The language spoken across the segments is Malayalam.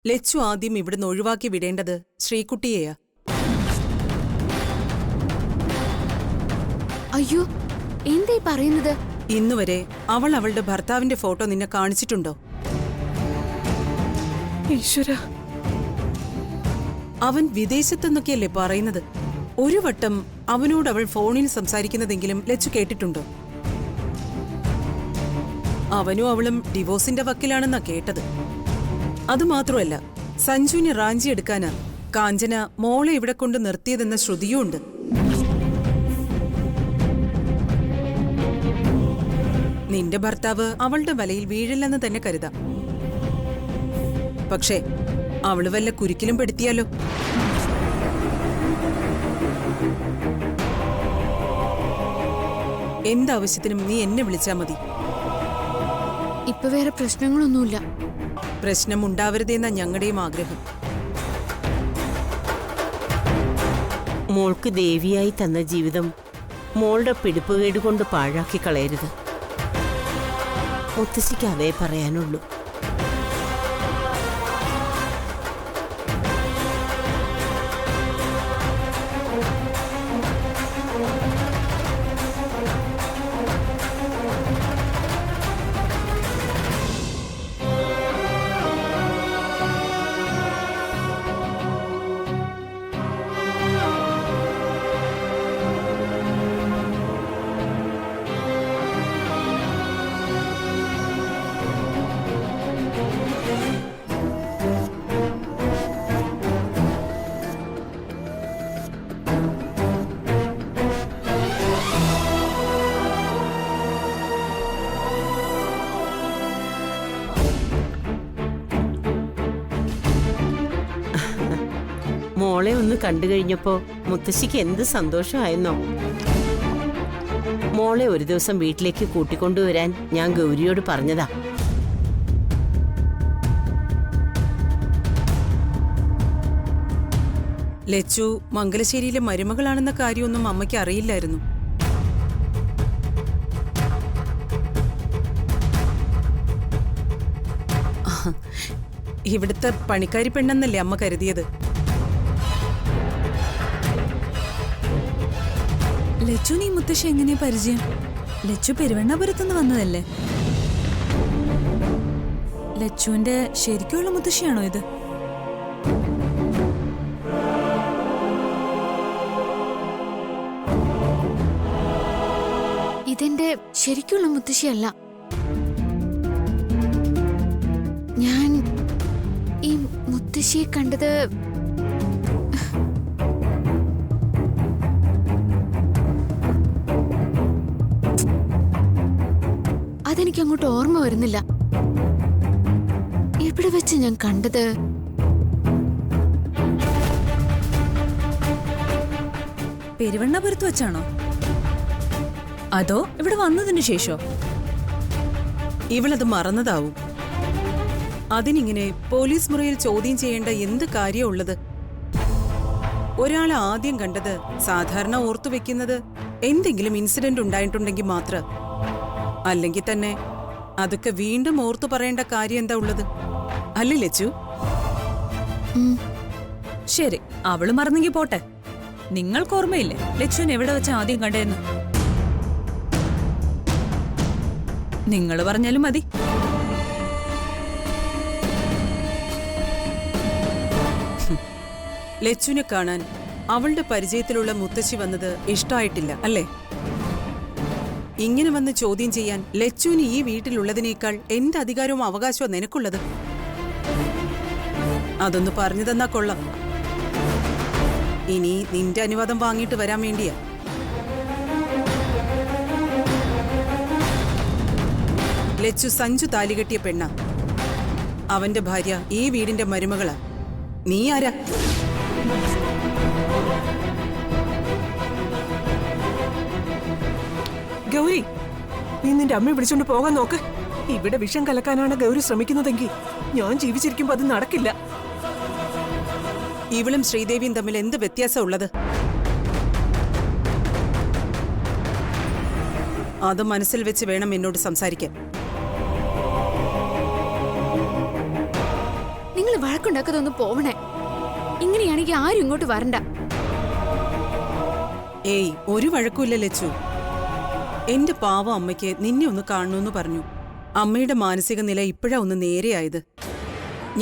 ലച്ചു ആദ്യം ഇവിടുന്ന് ഒഴിവാക്കി വിടേണ്ടത് ശ്രീകുട്ടിയെയാ. അയ്യോ, എന്തേ പറയുന്നത്? ഇന്നുവരെ അവൾ അവളുടെ ഭർത്താവിന്റെ ഫോട്ടോ നിന്നെ കാണിച്ചിട്ടുണ്ടോ? ഈശ്വര, അവൻ വിദേശത്തെന്നൊക്കെയല്ലേ പറയുന്നത്. ഒരു വട്ടം അവനോട് അവൾ ഫോണിൽ സംസാരിക്കുന്നതെങ്കിലും ലച്ചു കേട്ടിട്ടുണ്ടോ? അവനും അവളും ഡിവോഴ്സിന്റെ വക്കിലാണെന്നാ കേട്ടത്. അതുമാത്രമല്ല, സഞ്ജുവിനെ റാഞ്ചി എടുക്കാനാ കാഞ്ചന മോളെ ഇവിടെ കൊണ്ട് നിർത്തിയതെന്ന ശ്രുതിയുമുണ്ട്. നിന്റെ ഭർത്താവ് അവളുടെ വലയിൽ വീഴില്ലെന്ന് തന്നെ കരുതാം. പക്ഷേ അവള് വല്ല കുരുക്കിലും പെടുത്തിയാലോ? എന്താവശ്യത്തിനും നീ എന്നെ വിളിച്ചാ മതി. ഇപ്പൊ വേറെ പ്രശ്നങ്ങളൊന്നുമില്ല. പ്രശ്നം ഉണ്ടാവരുതെന്നാ ഞങ്ങളുടെയും ആഗ്രഹം. മോൾക്ക് ദേവിയായി തന്ന ജീവിതം മോളുടെ പിടിപ്പുകേട് കൊണ്ട് പാഴാക്കി കളയരുത്. മുത്തശ്ശിക്ക് അതേ പറയാനുള്ളൂ. മോളെ ഒന്ന് കണ്ടു കഴിഞ്ഞപ്പോ മുത്തശ്ശിക്ക് എന്ത് സന്തോഷമായെന്നോ. മോളെ ഒരു ദിവസം വീട്ടിലേക്ക് കൂട്ടിക്കൊണ്ടുവരാൻ ഞാൻ ഗൗരിയോട് പറഞ്ഞതാ. ലച്ചു മംഗലശ്ശേരിയിലെ മരുമകളാണെന്ന കാര്യമൊന്നും അമ്മയ്ക്ക് അറിയില്ലായിരുന്നു. ഇവിടുത്തെ പണിക്കാരി പെണ്ണെന്നല്ലേ അമ്മ കരുതിയത്. ലച്ചു നീ മുത്തശ്ശി എങ്ങനെ പരിചയം? ലച്ചു പെരുവണ്ണാപുരത്തുനിന്ന് വന്നതല്ലേ? ലച്ചുവിന്റെ ശരിക്കുള്ള മുത്തശ്ശിയാണോ ഇത്? ഇതെന്റെ ശരിക്കുള്ള മുത്തശ്ശിയല്ല. ഞാൻ ഈ മുത്തശ്ശിയെ കണ്ടത് അതെനിക്ക് അങ്ങോട്ട് ഓർമ്മ വരുന്നില്ല. എവിടെ വെച്ച് ഞാൻ കണ്ടത്? പെരുവണ്ണാപുരത്ത് വെച്ചാണോ? അതോ ഇവിടെ വന്നതിന് ശേഷോ? ഇവളത് മറന്നതാവും. അതിനിങ്ങനെ പോലീസ് മുറിയിൽ ചോദ്യം ചെയ്യേണ്ട എന്ത് കാര്യമുള്ളത്? ഒരാളെ ആദ്യം കണ്ടത് സാധാരണ ഓർത്തുവെക്കുന്നത് എന്തെങ്കിലും ഇൻസിഡന്റ് ഉണ്ടായിട്ടുണ്ടെങ്കിൽ മാത്രം. അല്ലെങ്കിൽ തന്നെ അതൊക്കെ വീണ്ടും ഓർത്തു പറയേണ്ട കാര്യം എന്താ ഉള്ളത്? അല്ലേ ലച്ചു? ശരി, അവള് മറന്നെങ്കിൽ പോട്ടെ. നിങ്ങൾക്ക് ഓർമ്മയില്ലേ ലച്ചുവിനെ എവിടെ വെച്ച് ആദ്യം കണ്ടേന്ന്? നിങ്ങൾ പറഞ്ഞാലും മതി. ലച്ചുവിനെ കാണാൻ അവളുടെ പരിചയത്തിലുള്ള മുത്തശ്ശി വന്നത് ഇഷ്ടമായിട്ടില്ല അല്ലേ? ഇങ്ങനെ വന്ന് ചോദ്യം ചെയ്യാൻ ലച്ചുവിന് ഈ വീട്ടിലുള്ളതിനേക്കാൾ എന്ത് അധികാരവും അവകാശവും നിനക്കുള്ളത്? അതൊന്ന് പറഞ്ഞു തന്നാ കൊള്ളാം. ഇനി നിന്റെ അനുവാദം വാങ്ങിയിട്ട് വരാൻ വേണ്ടിയാ. ലച്ചു സഞ്ജു താലികെട്ടിയ പെണ്ണ. അവന്റെ ഭാര്യ ഈ വീടിന്റെ മരുമകളാ. നീ ആരാ? ഗൗരി, നീ നിന്റെ അമ്മയെ വിളിച്ചോണ്ട് പോകാൻ നോക്ക്. ഇവിടെ വിഷം കലക്കാനാണ് ഗൗരി ശ്രമിക്കുന്നതെങ്കിൽ ഞാൻ ജീവിച്ചിരിക്കുമ്പോ അത് നടക്കില്ല. ഇവളും ശ്രീദേവിയും തമ്മിൽ എന്ത് വ്യത്യാസം ഉള്ളത്? അത് മനസ്സിൽ വെച്ച് വേണം എന്നോട് സംസാരിക്കാൻ. നിങ്ങൾ വഴക്കുണ്ടാക്കാതെ ഒന്ന് പോവണേ. ഇങ്ങനെയാണെങ്കിൽ ആരും ഇങ്ങോട്ട് വരണ്ട. ഏയ്, ഒരു വഴക്കുമില്ല ലച്ചു. എന്റെ പാവം അമ്മയ്ക്ക് നിന്നെ ഒന്ന് കാണണമെന്ന് പറഞ്ഞു. അമ്മയുടെ മാനസിക നില ഇപ്പോഴാ ഒന്ന് നേരെയായത്.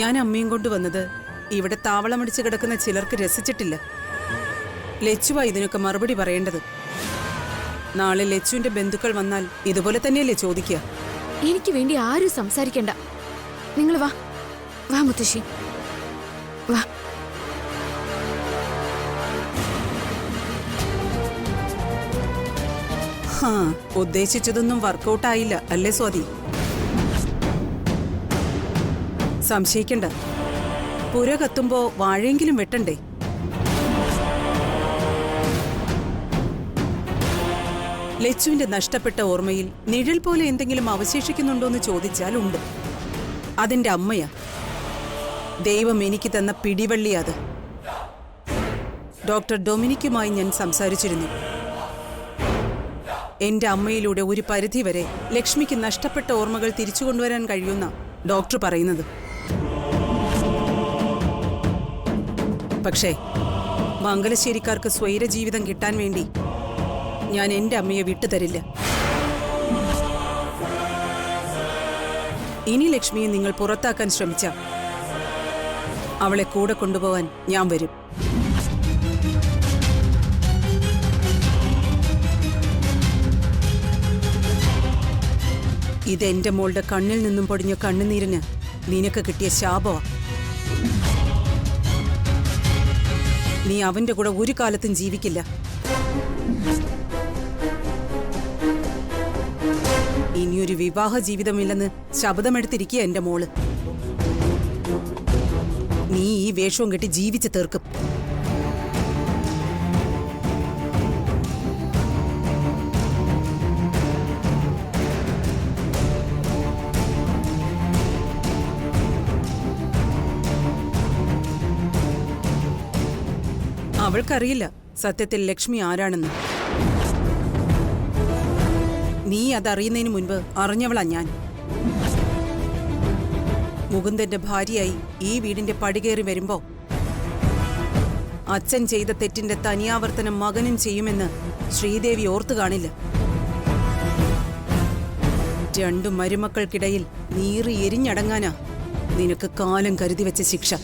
ഞാൻ അമ്മയും കൊണ്ട് വന്നത് ഇവിടെ താവളമടിച്ച് കിടക്കുന്ന ചിലർക്ക് രസിച്ചിട്ടില്ല. ലച്ചുവാ ഇതിനൊക്കെ മറുപടി പറയേണ്ടത്. നാളെ ലച്ചുവിന്റെ ബന്ധുക്കൾ വന്നാൽ ഇതുപോലെ തന്നെയല്ലേ ചോദിക്കുക? എനിക്ക് വേണ്ടി ആരും സംസാരിക്കണ്ട. നിങ്ങൾ വാ വാ മുത്തശ്ശി, വാ. ഹാ, ഉദ്ദേശിച്ചതൊന്നും വർക്കൗട്ടായില്ല അല്ലേ സ്വാതി? സംശയിക്കണ്ട. പുര കത്തുമ്പോ വാഴയെങ്കിലും വെട്ടണ്ടേ? ലച്ചുവിന്റെ നഷ്ടപ്പെട്ട ഓർമ്മയിൽ നിഴൽ പോലെ എന്തെങ്കിലും അവശേഷിക്കുന്നുണ്ടോന്ന് ചോദിച്ചാൽ ഉണ്ട്. അതെന്റെ അമ്മയാ. ദൈവം എനിക്ക് തന്ന പിടിവള്ളിയത്. ഡോക്ടർ ഡൊമിനിക്കുമായി ഞാൻ സംസാരിച്ചിരുന്നു. എന്റെ അമ്മയിലൂടെ ഒരു പരിധിവരെ ലക്ഷ്മിക്ക് നഷ്ടപ്പെട്ട ഓർമ്മകൾ തിരിച്ചു കൊണ്ടുവരാൻ കഴിയുന്ന ഡോക്ടർ പറയുന്നത്. പക്ഷേ മംഗലശ്ശേരിക്കാർക്ക് സ്വൈര ജീവിതം കിട്ടാൻ വേണ്ടി ഞാൻ എന്റെ അമ്മയെ വിട്ടുതരില്ല. ഇനി ലക്ഷ്മിയെ നിങ്ങൾ പുറത്താക്കാൻ ശ്രമിച്ച അവളെ കൂടെ കൊണ്ടുപോവാൻ ഞാൻ വരും. ഇതെന്റെ മോളുടെ കണ്ണിൽ നിന്നും പൊടിഞ്ഞ കണ്ണുനീരിന് നിനക്ക് കിട്ടിയ ശാപമാ. നീ അവന്റെ കൂടെ ഒരു കാലത്തും ജീവിക്കില്ല. ഇനിയൊരു വിവാഹ ജീവിതമില്ലെന്ന് ശബ്ദമെടുത്തിരിക്കുക എന്റെ മോള്. നീ ഈ വേഷവും കെട്ടി ജീവിച്ച് തീർക്കും. അവൾക്കറിയില്ല സത്യത്തിൽ ലക്ഷ്മി ആരാണെന്ന്. നീ അതറിയുന്നതിന് മുൻപ് അറിഞ്ഞവളാ ഞാൻ. മുകുന്ദന്റെ ഭാര്യയായി ഈ വീടിന്റെ പടികേറി വരുമ്പോ അച്ഛൻ ചെയ്ത തെറ്റിന്റെ തനിയാവർത്തനം മകനും ചെയ്യുമെന്ന് ശ്രീദേവി ഓർത്തു കാണില്ല. രണ്ടു മരുമക്കൾക്കിടയിൽ നീറി എരിഞ്ഞടങ്ങാനാ നിനക്ക് കാലം കരുതി വെച്ച ശിക്ഷ.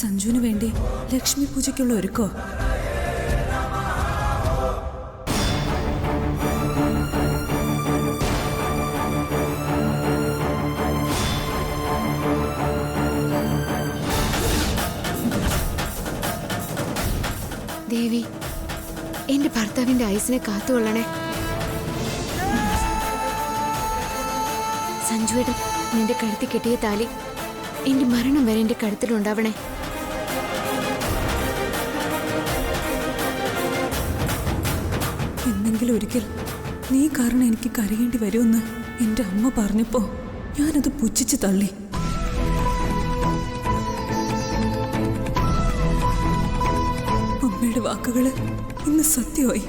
സഞ്ജുവിന് വേണ്ടി ലക്ഷ്മി പൂജയ്ക്കുള്ള ഒരുക്കോ? ദേവി, എന്റെ ഭർത്താവിന്റെ ആയുസിനെ കാത്തുകൊള്ളണേ. സഞ്ജുവേട്ടൻ നിന്റെ കഴുത്തി കെട്ടിയ താലി എന്റെ മരണം വരെ എന്റെ കഴുത്തിലുണ്ടാവണേ. എന്നെങ്കിലും ഒരിക്കൽ നീ കാരണം എനിക്ക് കരയേണ്ടി വരുമെന്ന് എന്റെ അമ്മ പറഞ്ഞപ്പോ ഞാനത് പുച്ഛിച്ച് തള്ളി. അമ്മയുടെ വാക്കുകള് ഇന്ന് സത്യമായി.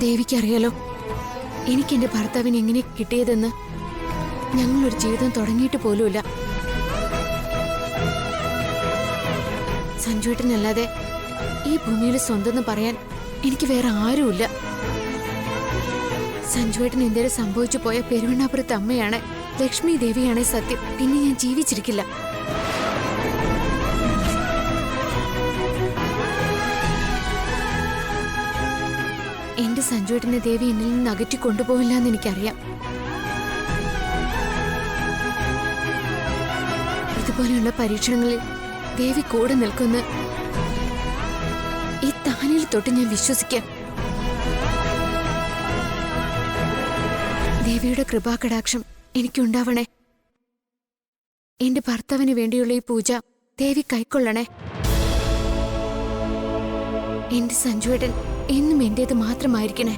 ദേവിക്കറിയാലോ എനിക്ക് എന്റെ ഭർത്താവിന് എങ്ങനെ കിട്ടിയതെന്ന്. ഞങ്ങളൊരു ജീവിതം തുടങ്ങിയിട്ട് പോലുമില്ല. സഞ്ജുവേട്ടനല്ലാതെ ഈ ഭൂമിയിൽ സ്വന്തം പറയാൻ എനിക്ക് വേറെ ആരുമില്ല. സഞ്ജുവേട്ടൻ എന്തേലും സംഭവിച്ചു പോയ പെരുവണ്ണാപുരത്തെ അമ്മയാണ്, ലക്ഷ്മി ദേവിയാണ് സത്യം. പിന്നെ ഞാൻ ജീവിച്ചിരിക്കില്ല. എന്റെ സഞ്ജുവേട്ടനെ ദേവി എന്നിൽ നിന്ന് അകറ്റി കൊണ്ടുപോവില്ല എന്ന് എനിക്കറിയാം. ഇതുപോലെയുള്ള പരീക്ഷണങ്ങളിൽ ദേവി കൂടെ നിൽക്കുന്ന ഈ താനിൽ തൊട്ട് ഞാൻ വിശ്വസിക്കാം. ദേവിയുടെ കൃപാകടാക്ഷം എനിക്കുണ്ടാവണേ. എന്റെ ഭർത്താവിന് വേണ്ടിയുള്ള ഈ പൂജ ദേവി കൈക്കൊള്ളണേ. എന്റെ സഞ്ജുവേട്ടൻ എന്നും എന്റേത് മാത്രമായിരിക്കണേ.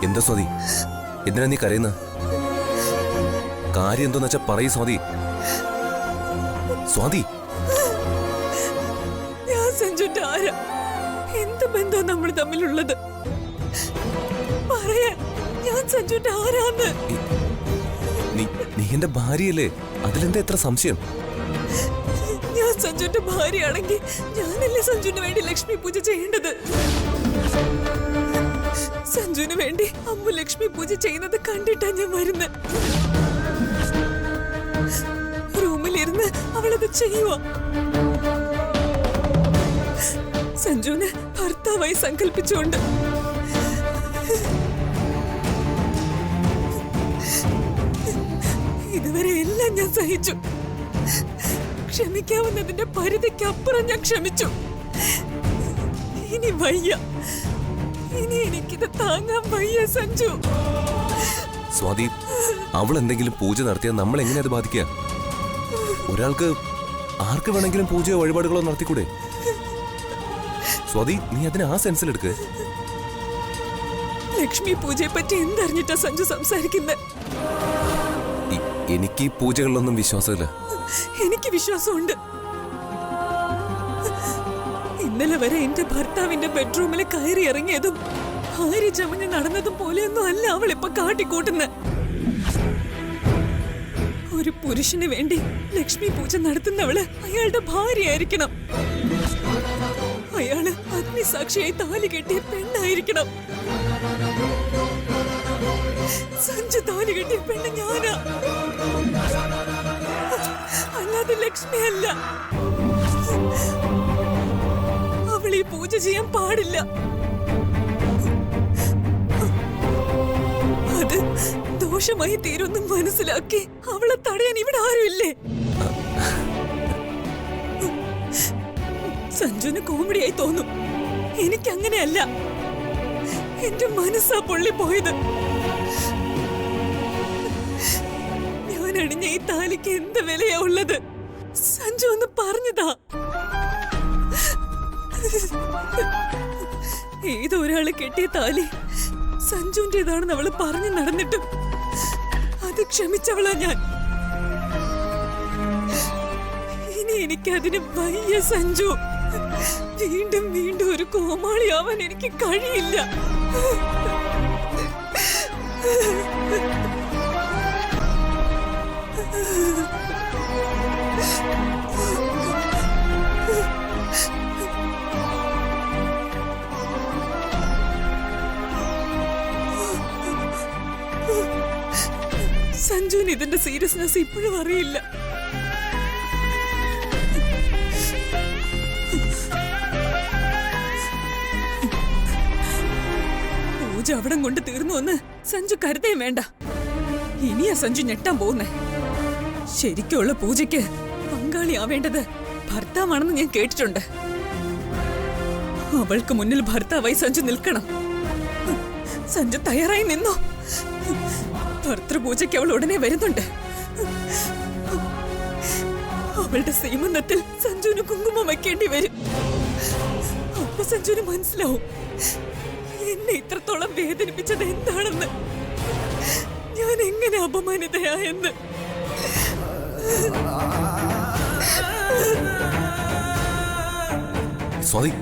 എന്താ സ്വാതി, എന്തിനാ നീ കരയുന്ന? കാര്യം എന്തോന്ന് വെച്ചാ പറയൂ സ്വാതി. സ്വാതി, ഞാൻ സഞ്ജുന്റെ ആരാ? എന്ത് ബന്ധം നമ്മൾ തമ്മിലുള്ളത്? പറയാ, ഞാൻ സഞ്ജുന്റെ ആരാന്ന്. നീ എന്റെ ഭാര്യയല്ലേ, അതിലെന്താ എത്ര സംശയം? ഞാൻ സഞ്ജുന്റെ ഭാര്യയാണെങ്കിൽ ഞാനല്ലേ സഞ്ജുവിന് വേണ്ടി ലക്ഷ്മി പൂജ ചെയ്യേണ്ടത്? സഞ്ജുവിന് വേണ്ടി അമ്മ ലക്ഷ്മി പൂജ ചെയ്യുന്നത് കണ്ടിട്ടാ ഞാൻ വരുന്നത്. റൂമിലിരുന്ന് അവളത് ചെയ്യുക. സഞ്ജുവിനെ ഭർത്താവായി സങ്കല്പിച്ചുകൊണ്ട്. ഇതുവരെ എല്ലാം ഞാൻ സഹിച്ചു. ക്ഷമിക്കാവുന്നതിന്റെ പരിധിക്കപ്പുറം ഞാൻ ക്ഷമിച്ചു. ഇനി വയ്യ. ഇനി എനിക്കിത് താങ്ങാൻ വയ്യ സഞ്ജു. സ്വാതി, അവൾ എന്തെങ്കിലും പൂജ നടത്തിയാൽ നമ്മൾ എങ്ങനെ അത് ബാധിക്കുക? ഒരാൾക്ക് ആർക്ക് വേണമെങ്കിലും പൂജയോ വഴിപാടുകളോ നടത്തിക്കൂടെ? സ്വാതി, നീ അതിനെ ആ സെൻസിലെടുക്ക്. ലക്ഷ്മി പൂജയെ പറ്റി എന്തറിഞ്ഞിട്ടാ സഞ്ജു സംസാരിക്കുന്നത്? എനിക്ക് ഈ പൂജകളിലൊന്നും വിശ്വാസമില്ല. എനിക്ക് വിശ്വാസമുണ്ട്. ഇന്നലെ വരെ എന്റെ ഭർത്താവിന്റെ ബെഡ്റൂമിൽ കയറി ഇറങ്ങിയതും ഭാര്യ ചമഞ്ഞ് നടന്നതും പോലെയൊന്നും അല്ല അവൾ ഇപ്പൊ കാട്ടിക്കൂട്ടുന്ന. ഒരു പുരുഷന് വേണ്ടി ലക്ഷ്മി പൂജ നടത്തുന്നവള് അയാളുടെ ഭാര്യയായിരിക്കണം. അയാള് അഗ്നിസാക്ഷിയായി താലി കെട്ടിയ പെണ്ണായിരിക്കണം. സഞ്ജു താലി കെട്ടിയ പെണ്ണ് ഞാനാ, അല്ലാതെ ലക്ഷ്മി അല്ല. അവൾ ഈ പൂജ ചെയ്യാൻ പാടില്ല. അത് ദോഷമായി തീരുമെന്ന് മനസ്സിലാക്കി അവളെ തടയാൻ ഇവിടെ ആരുമില്ലേ? സഞ്ജുന് കോമഡിയായി തോന്നും. എനിക്കങ്ങനെയല്ല. എന്റെ മനസ്സാ പൊള്ളി പോയത്. ഞാൻ അണിഞ്ഞ ഈ താലിക്ക് എന്ത് വിലയാ ഉള്ളത്? സഞ്ജു ഒന്ന് പറഞ്ഞതാ. ഏതോ ഒരാള് കെട്ടിയ താലി സഞ്ജുവിന്റേതാണെന്ന് അവള് പറഞ്ഞു നടന്നിട്ടും അത് ക്ഷമിച്ചവളാ ഞാൻ. ഇനി എനിക്കതിന് വയ്യ സഞ്ജു. വീണ്ടും വീണ്ടും ഒരു കോമാളിയാവാൻ എനിക്ക് കഴിയില്ല. സഞ്ജുവിന് ഇതിന്റെ സീരിയസ്നെസ് ഇപ്പോഴും അറിയില്ല. പൂജ അവിടം കൊണ്ട് തീർന്നു എന്ന് സഞ്ജു കരുതേ വേണ്ട. ഇനിയാ സഞ്ജു ഞെട്ടാൻ പോകുന്നേ. ശരിക്കുള്ള പൂജയ്ക്ക് പങ്കാളിയാവേണ്ടത് ഭർത്താവാണെന്ന് ഞാൻ കേട്ടിട്ടുണ്ട്. അവൾക്ക് മുന്നിൽ ഭർത്താവായി സഞ്ജു നിൽക്കണം. സഞ്ജു തയ്യാറായി നിന്നോ? ഭർത്തൃപൂജയ്ക്ക് അവൾ ഉടനെ വരുന്നുണ്ട്. അവളുടെ സീമന്തത്തിൽ സഞ്ജുവിന് കുങ്കുമം വയ്ക്കേണ്ടി വരും. അപ്പൊ സഞ്ജുവിന് മനസ്സിലാവും എന്നെ ഇത്രത്തോളം വേദനിപ്പിച്ചത് എന്താണെന്ന്, ഞാൻ എങ്ങനെ അപമാനിതയായെന്ന്. സ്വാതി,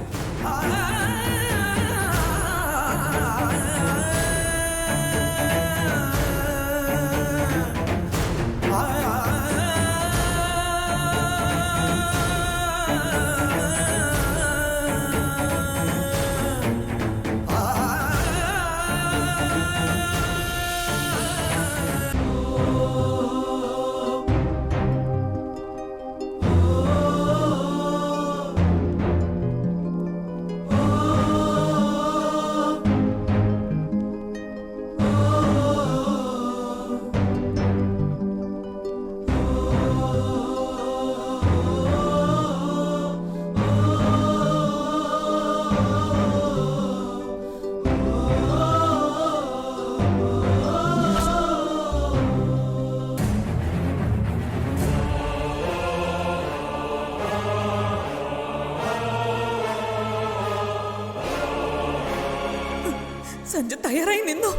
സഞ്ജു തയ്യാറായി നിന്നോ?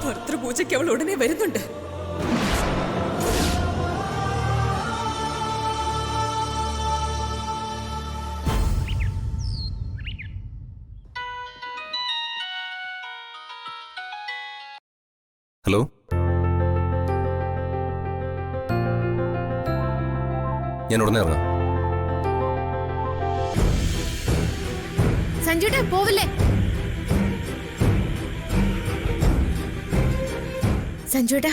ഭർത്തൃപൂജയ്ക്ക് അവൾ ഉടനെ വരുന്നുണ്ട്. ഹലോ, ഞാൻ ഉടനെ ഇറങ്ങാം. സഞ്ജുട്ടാ പോവില്ലേ? സഞ്ജുട്ടാ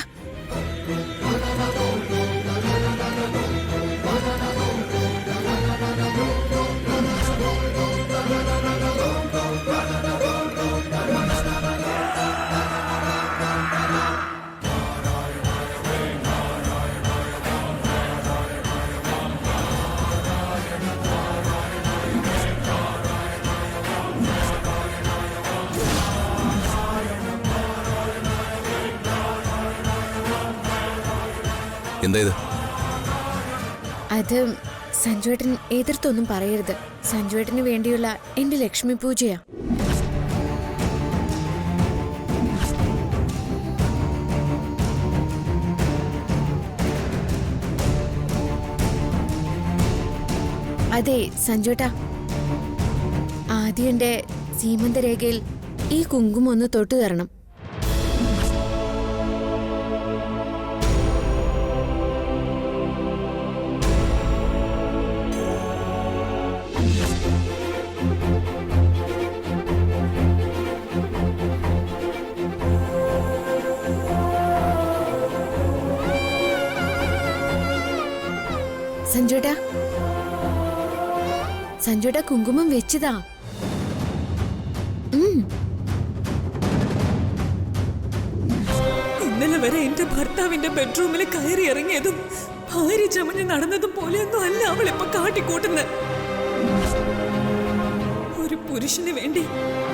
എന്താ ഇത്? അത് സഞ്ജുവേട്ടൻ എതിർത്തൊന്നും പറയരുത്. സഞ്ജുവേട്ടന് വേണ്ടിയുള്ള എന്റെ ലക്ഷ്മി പൂജയാ. അതെ സഞ്ജുവേട്ടാ, ആദ്യം എന്റെ സീമന്തരേഖയിൽ ഈ കുങ്കുമം ഒന്ന് തൊട്ടു തരണം. സഞ്ജുട്ടാ, സഞ്ജുട്ടാ കുങ്കുമം വെച്ചതാ. ഇന്നലെ വരെ എന്റെ ഭർത്താവിന്റെ ബെഡ്റൂമിൽ കയറി ഇറങ്ങിയതും ഭാര്യ ചമഞ്ഞ് നടന്നതും പോലെയൊന്നും അല്ല അവളിപ്പോ കാട്ടിക്കൂട്ടുന്നത്. ഒരു പുരുഷന് വേണ്ടി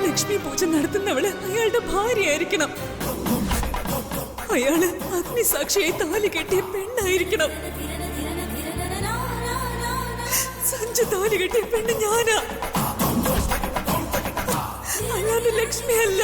ലക്ഷ്മി പൂജ നടത്തുന്നവള് അയാളുടെ ഭാര്യയായിരിക്കണം. അയാള് അഗ്നിസാക്ഷിയായി താലി കെട്ടിയ പെണ്ണായിരിക്കണം. സഞ്ജു താലി കെട്ടിയ പെണ്ണ് ഞാനാ, അല്ലാതെ ലക്ഷ്മിയല്ല.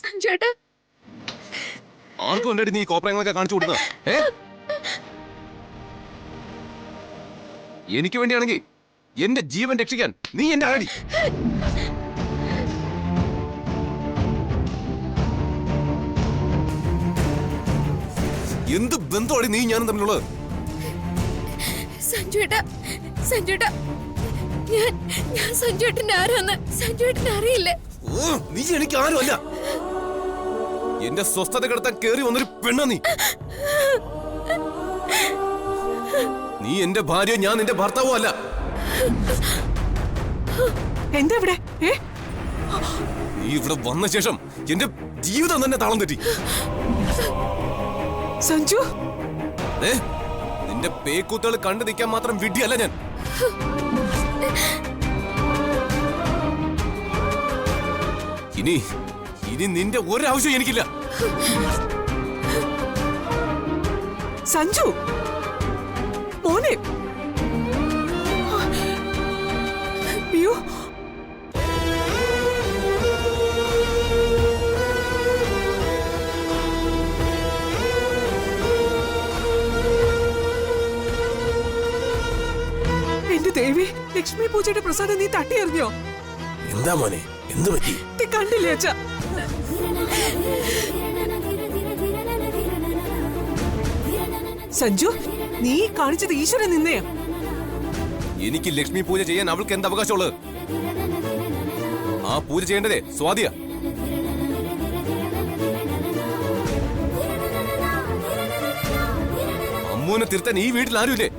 സഞ്ജുവേട്ടാ ആർക്കും വേണ്ടി നീ കോപ്രങ്ങളൊക്കെ കാണിച്ചു കൊടുക്കുന്ന എനിക്ക് വേണ്ടിയാണെങ്കിൽ എന്റെ ജീവൻ രക്ഷിക്കാൻ നീ എന്റെ ആടി. എന്ത് ബന്ധമാണ് നീ ഞാനും തമ്മിലുള്ളത്? സഞ്ജുവേട്ടാ സഞ്ജുവേട്ടാ ഞാൻ സഞ്ജുവേട്ടന്റെ ആരാന്ന് സഞ്ജുവേട്ടന് അറിയില്ലേ? ഓ, നീ എനിക്ക് ആരുമല്ല. എന്റെ സ്വസ്ഥത കിടത്താൻ കേറി വന്നൊരു പെണ്ണ നീ. നീ എന്റെ ഭാര്യ, ഞാൻ നിന്റെ ഭർത്താവോ അല്ല. എന്താ ഇവിടെ? നീ ഇവിടെ വന്ന ശേഷം എന്റെ ജീവിതം തന്നെ താളം തെറ്റി. സഞ്ജു, നിന്റെ പേക്കൂത്തുകൾ കണ്ടു നിൽക്കാൻ മാത്രം വിഡ്ഢിയല്ല ഞാൻ. ഇനി നിന്റെ ഒരാവശ്യം എനിക്കില്ല. സഞ്ജു മോനെ. അയ്യോ, എന്റെ ദേവി, ലക്ഷ്മി പൂജയുടെ പ്രസാദം നീ തട്ടിയെറിഞ്ഞോ? എന്താ മോനെ, എന്ത് പറ്റി? കണ്ടില്ലേ അച്ഛാ? സഞ്ജു, നീ കാണിച്ചത് ഈശ്വരൻ നിന്നെയാ. എനിക്ക് ലക്ഷ്മി പൂജ ചെയ്യാൻ അവൾക്ക് എന്ത് അവകാശമുള്ളത്? ആ പൂജ ചെയ്യേണ്ടതേ സ്വാതിയാ. അമ്മൂനെ തിരുത്താൻ ഈ വീട്ടിൽ ആരുമില്ലേ?